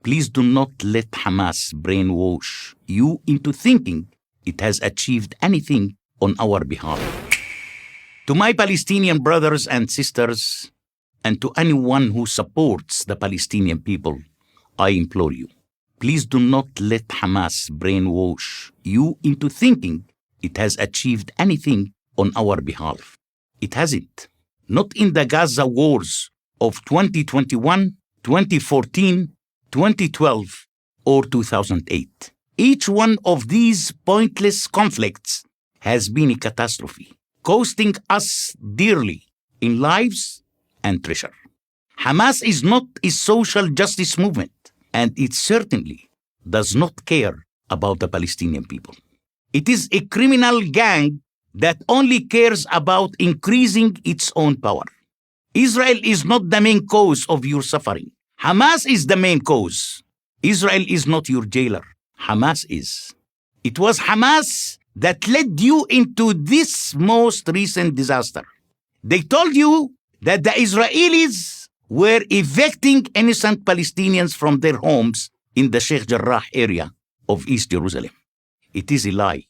Please do not let Hamas brainwash you into thinking it has achieved anything on our behalf. To my Palestinian brothers and sisters, and to anyone who supports the Palestinian people, I implore you, please do not let Hamas brainwash you into thinking it has achieved anything on our behalf. It hasn't. Not in the Gaza wars of 2021, 2014, 2012, or 2008. Each one of these pointless conflicts has been a catastrophe, costing us dearly in lives and treasure. Hamas is not a social justice movement, and it certainly does not care about the Palestinian people. It is a criminal gang that only cares about increasing its own power. Israel is not the main cause of your suffering. Hamas is the main cause. Israel is not your jailer. Hamas is. It was Hamas that led you into this most recent disaster. They told you that the Israelis were evicting innocent Palestinians from their homes in the Sheikh Jarrah area of East Jerusalem. It is a lie.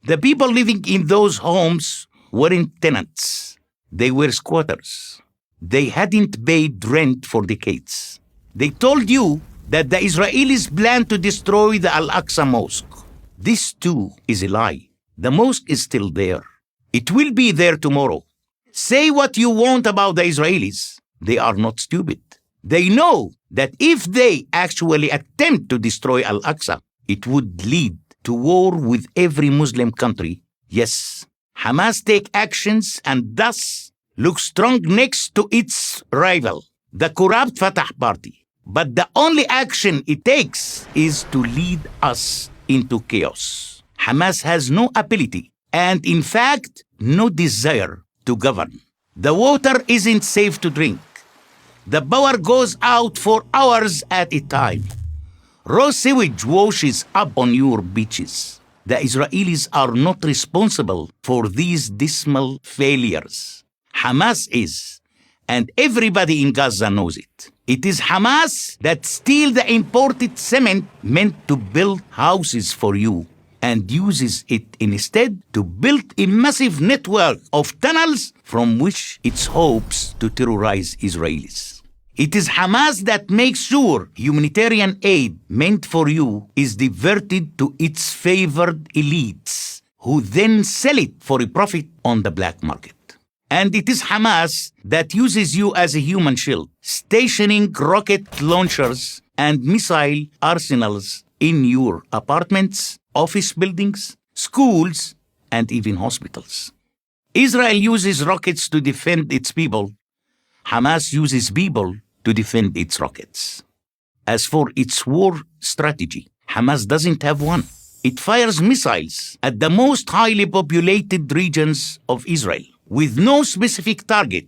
The people living in those homes weren't tenants. They were squatters. They hadn't paid rent for decades. They told you that the Israelis planned to destroy the Al-Aqsa Mosque. This too is a lie. The mosque is still there. It will be there tomorrow. Say what you want about the Israelis. They are not stupid. They know that if they actually attempt to destroy Al-Aqsa, it would lead to war with every Muslim country. Yes, Hamas take actions and thus look strong next to its rival, the corrupt Fatah party. But the only action it takes is to lead us into chaos. Hamas has no ability and, in fact, no desire to govern. The water isn't safe to drink. The power goes out for hours at a time. Raw sewage washes up on your beaches. The Israelis are not responsible for these dismal failures. Hamas is, and everybody in Gaza knows it. It is Hamas that steals the imported cement meant to build houses for you and uses it instead to build a massive network of tunnels from which it hopes to terrorize Israelis. It is Hamas that makes sure humanitarian aid meant for you is diverted to its favored elites, who then sell it for a profit on the black market. And it is Hamas that uses you as a human shield, stationing rocket launchers and missile arsenals in your apartments, office buildings, schools, and even hospitals. Israel uses rockets to defend its people. Hamas uses people to defend its rockets. As for its war strategy, Hamas doesn't have one. It fires missiles at the most highly populated regions of Israel with no specific target.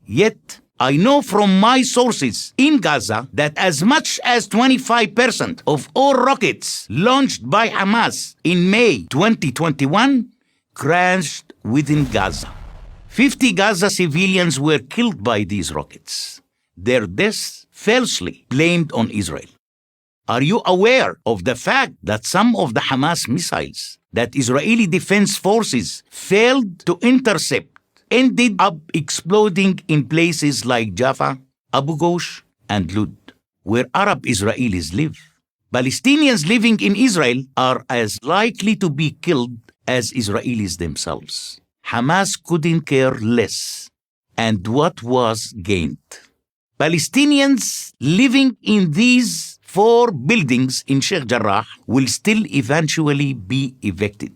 Yet, I know from my sources in Gaza that as much as 25% of all rockets launched by Hamas in May 2021 crashed within Gaza. 50 Gaza civilians were killed by these rockets. Their deaths falsely blamed on Israel. Are you aware of the fact that some of the Hamas missiles that Israeli defense forces failed to intercept ended up exploding in places like Jaffa, Abu Ghosh, and Lud, where Arab Israelis live? Palestinians living in Israel are as likely to be killed as Israelis themselves. Hamas couldn't care less. And what was gained? Palestinians living in these 4 buildings in Sheikh Jarrah will still eventually be evicted.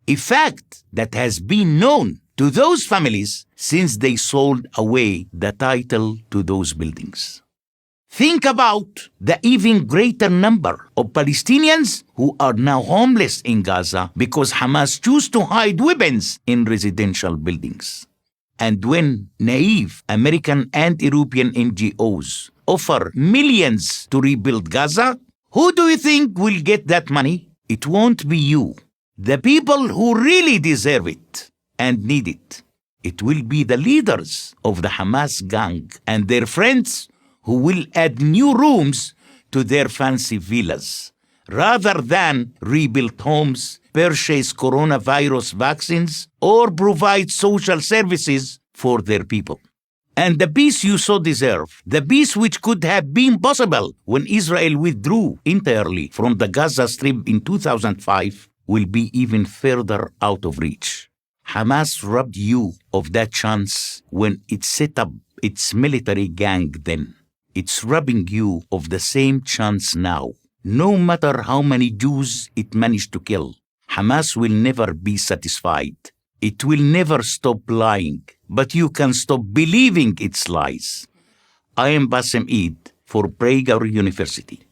A fact that has been known to those families since they sold away the title to those buildings. Think about the even greater number of Palestinians who are now homeless in Gaza because Hamas choose to hide weapons in residential buildings. And when naive American and European NGOs offer millions to rebuild Gaza, who do you think will get that money? It won't be you. The people who really deserve it and need it. It will be the leaders of the Hamas gang and their friends who will add new rooms to their fancy villas, rather than rebuild homes, purchase coronavirus vaccines, or provide social services for their people. And the peace you so deserve, the peace which could have been possible when Israel withdrew entirely from the Gaza Strip in 2005, will be even further out of reach. Hamas robbed you of that chance when it set up its military gang then. It's robbing you of the same chance now. No matter how many Jews it managed to kill, Hamas will never be satisfied. It will never stop lying, but you can stop believing its lies. I am Bassem Eid for Prager University.